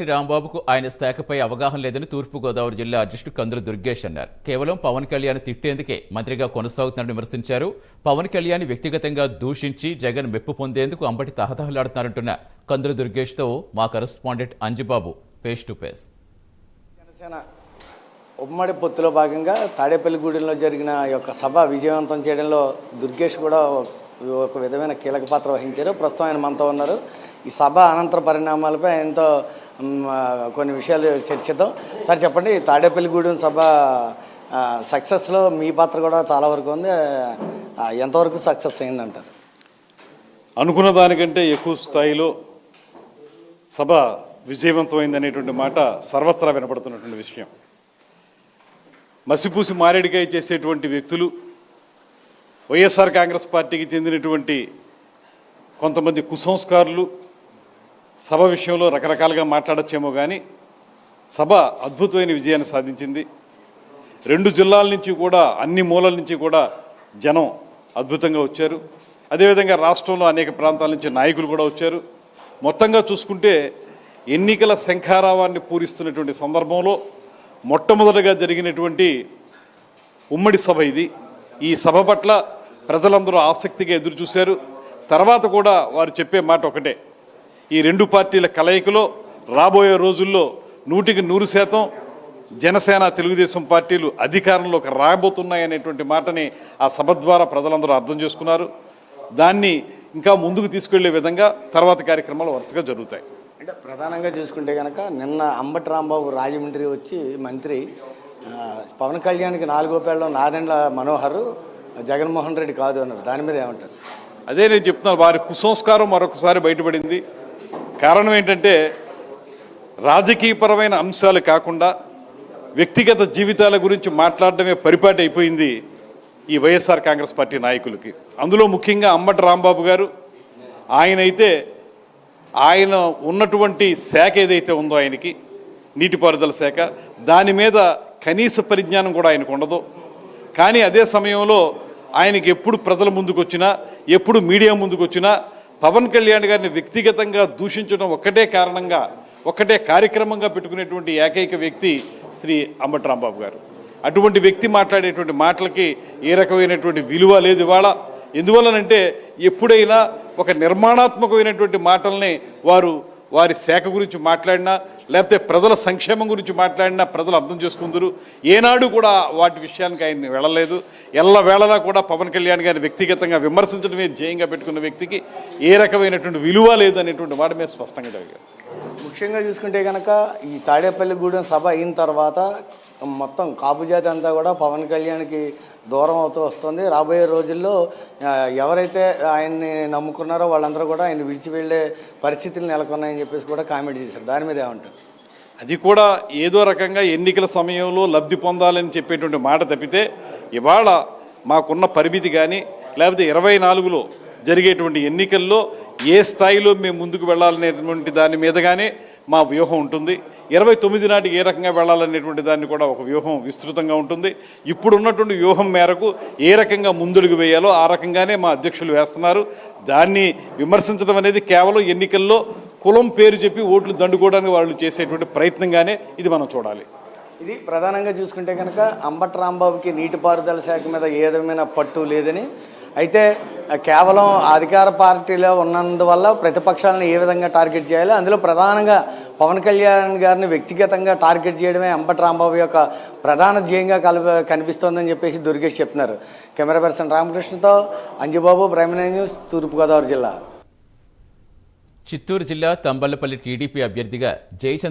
రాంబాబుకు ఆయన శాఖపై అవగాహన లేదని తూర్పుగోదావరి జిల్లా అధ్యక్షుడు కందుల దుర్గేష్ అన్నారు. కేవలం పవన్ కళ్యాణ్ తిట్టేందుకే మంత్రిగా కొనసాగుతున్నారని విమర్శించారు. పవన్ కళ్యాణ్ వ్యక్తిగతంగా దూషించి జగన్ మెప్పు పొందేందుకు అంబటి తహతహలాడుతున్నారంటున్న కందుల దుర్గేష్తో మా correspondent Anjibabu face to face. Janasena ఉమ్మడి పొత్తులో భాగంగా తాడేపల్లిగూడెంలో జరిగిన యొక్క సభ విజయవంతం చేయడంలో దుర్గేష్ కూడా ఒక విధమైన కీలక పాత్ర వహించారు. ప్రస్తుతం ఆయన మనతో ఉన్నారు. ఈ సభ అనంతర పరిణామాలపై ఆయనతో కొన్ని విషయాలు చర్చిద్దాం. సార్ చెప్పండి, తాడేపల్లిగూడెం సభ సక్సెస్లో మీ పాత్ర కూడా చాలా వరకు ఉంది. ఎంతవరకు సక్సెస్ అయిందంటారు? అనుకున్న దానికంటే ఎక్కువ స్థాయిలో సభ విజయవంతమైందనేటువంటి మాట సర్వత్రా వినపడుతున్నటువంటి విషయం. మసిపూసి మారేడికాయ చేసేటువంటి వ్యక్తులు వైఎస్ఆర్ కాంగ్రెస్ పార్టీకి చెందినటువంటి కొంతమంది కుసంస్కారులు సభ విషయంలో రకరకాలుగా మాట్లాడచ్చేమో కానీ సభ అద్భుతమైన విజయాన్ని సాధించింది. 2 జిల్లాల నుంచి కూడా, అన్ని మూలల నుంచి కూడా జనం అద్భుతంగా వచ్చారు. అదేవిధంగా రాష్ట్రంలో అనేక ప్రాంతాల నుంచి నాయకులు కూడా వచ్చారు. మొత్తంగా చూసుకుంటే ఎన్నికల శంఖారావాన్ని పూరిస్తున్నటువంటి సందర్భంలో మొట్టమొదటిగా జరిగినటువంటి ఉమ్మడి సభ ఇది. ఈ సభ పట్ల ప్రజలందరూ ఆసక్తిగా ఎదురు చూశారు. తర్వాత కూడా వారు చెప్పే మాట ఒకటే, ఈ 2 పార్టీల కలయికలో రాబోయే రోజుల్లో 100% జనసేన తెలుగుదేశం పార్టీలు అధికారంలోకి రాబోతున్నాయనేటువంటి మాటని ఆ సభ ద్వారా ప్రజలందరూ అర్థం చేసుకున్నారు. దాన్ని ఇంకా ముందుకు తీసుకెళ్లే విధంగా తర్వాత కార్యక్రమాలు వరుసగా జరుగుతాయి. అంటే ప్రధానంగా చూసుకుంటే కనుక నిన్న అంబటి రాంబాబు రాజమండ్రి వచ్చి మంత్రి పవన్ కళ్యాణ్కి 4వ పేళ్ళలో నాదెండ్ల మనోహర్ జగన్మోహన్ రెడ్డి కాదు అన్నారు. దాని మీద ఏమంటారు? అదే నేను చెప్తున్నాను, వారి కుసంస్కారం మరొకసారి బయటపడింది. కారణం ఏంటంటే రాజకీయపరమైన అంశాలు కాకుండా వ్యక్తిగత జీవితాల గురించి మాట్లాడడమే పరిపాటి అయిపోయింది ఈ వైఎస్ఆర్ కాంగ్రెస్ పార్టీ నాయకులకి. అందులో ముఖ్యంగా అంబటి రాంబాబు గారు, ఆయన ఉన్నటువంటి శాఖ ఏదైతే ఉందో ఆయనకి నీటిపారుదల శాఖ, దాని మీద కనీస పరిజ్ఞానం కూడా ఆయనకు ఉండదు. కానీ అదే సమయంలో ఆయనకి ఎప్పుడు ప్రజల ముందుకు వచ్చినా, ఎప్పుడు మీడియా ముందుకు వచ్చినా పవన్ కళ్యాణ్ గారిని వ్యక్తిగతంగా దూషించడం ఒక్కటే కార్యక్రమంగా పెట్టుకునేటువంటి ఏకైక వ్యక్తి శ్రీ అంబటి రాంబాబు గారు. అటువంటి వ్యక్తి మాట్లాడేటువంటి మాటలకి ఏ రకమైనటువంటి విలువ లేదు ఇవాళ. ఎందువల్లనంటే ఎప్పుడైనా ఒక నిర్మాణాత్మకమైనటువంటి మాటల్ని వారి శాఖ గురించి మాట్లాడినా, లేకపోతే ప్రజల సంక్షేమం గురించి మాట్లాడినా ప్రజలు అర్థం చేసుకుందరు. ఏనాడు కూడా వాటి విషయానికి ఆయన వెళ్ళలేదు. ఎల్లవేళలా కూడా పవన్ కళ్యాణ్ గారిని వ్యక్తిగతంగా విమర్శించడమే ధ్యేయంగా పెట్టుకున్న వ్యక్తికి ఏ రకమైనటువంటి విలువ లేదు అనేటువంటి వాటి మీద స్పష్టంగా జరిగారు. ముఖ్యంగా చూసుకుంటే కనుక ఈ తాడేపల్లిగూడెం సభ అయిన తర్వాత మొత్తం కాపు జాతి అంతా కూడా పవన్ కళ్యాణ్కి దూరం అవుతూ వస్తుంది. రాబోయే రోజుల్లో ఎవరైతే ఆయన్ని నమ్ముకున్నారో వాళ్ళందరూ కూడా ఆయన విడిచి వెళ్ళే పరిస్థితులు నెలకొన్నాయని చెప్పేసి కూడా కామెంట్ చేశారు. దాని మీద ఏమంటారు? అది కూడా ఏదో రకంగా ఎన్నికల సమయంలో లబ్ధి పొందాలని చెప్పేటువంటి మాట తప్పితే ఇవాళ మాకున్న పరిమితి కానీ, లేకపోతే 24లో జరిగేటువంటి ఎన్నికల్లో ఏ స్థాయిలో మేము ముందుకు వెళ్ళాలనేటువంటి దాని మీదగానే మా వ్యూహం ఉంటుంది. 29 నాటికి ఏ రకంగా వెళ్ళాలనేటువంటి దాన్ని కూడా ఒక వ్యూహం విస్తృతంగా ఉంటుంది. ఇప్పుడు ఉన్నటువంటి వ్యూహం మేరకు ఏ రకంగా ముందడుగు వేయాలో ఆ రకంగానే మా అధ్యక్షులు వేస్తున్నారు. దాన్ని విమర్శించడం అనేది కేవలం ఎన్నికల్లో కులం పేరు చెప్పి ఓట్లు దండుకోవడానికి వాళ్ళు చేసేటువంటి ప్రయత్నంగానే ఇది మనం చూడాలి. ఇది ప్రధానంగా చూసుకుంటే కనుక అంబటి రాంబాబుకి నీటిపారుదల శాఖ మీద ఏ విధమైన పట్టు లేదని, అయితే కేవలం అధికార పార్టీలో ఉన్నందువల్ల ప్రతిపక్షాలను ఏ విధంగా టార్గెట్ చేయాలి, అందులో ప్రధానంగా పవన్ కళ్యాణ్ గారిని వ్యక్తిగతంగా టార్గెట్ చేయడమే అంబటి రాంబాబు యొక్క ప్రధాన ధ్యేయంగా కనిపిస్తోందని చెప్పేసి దుర్గేష్ చెప్తున్నారు. కెమెరా పర్సన్ రామకృష్ణతో అంజిబాబు, ప్రైమ్ న్యూస్, తూర్పుగోదావరి జిల్లా. చిత్తూరు జిల్లా తంబళ్లపల్లి టీడీపీ అభ్యర్థిగా జయచంద్ర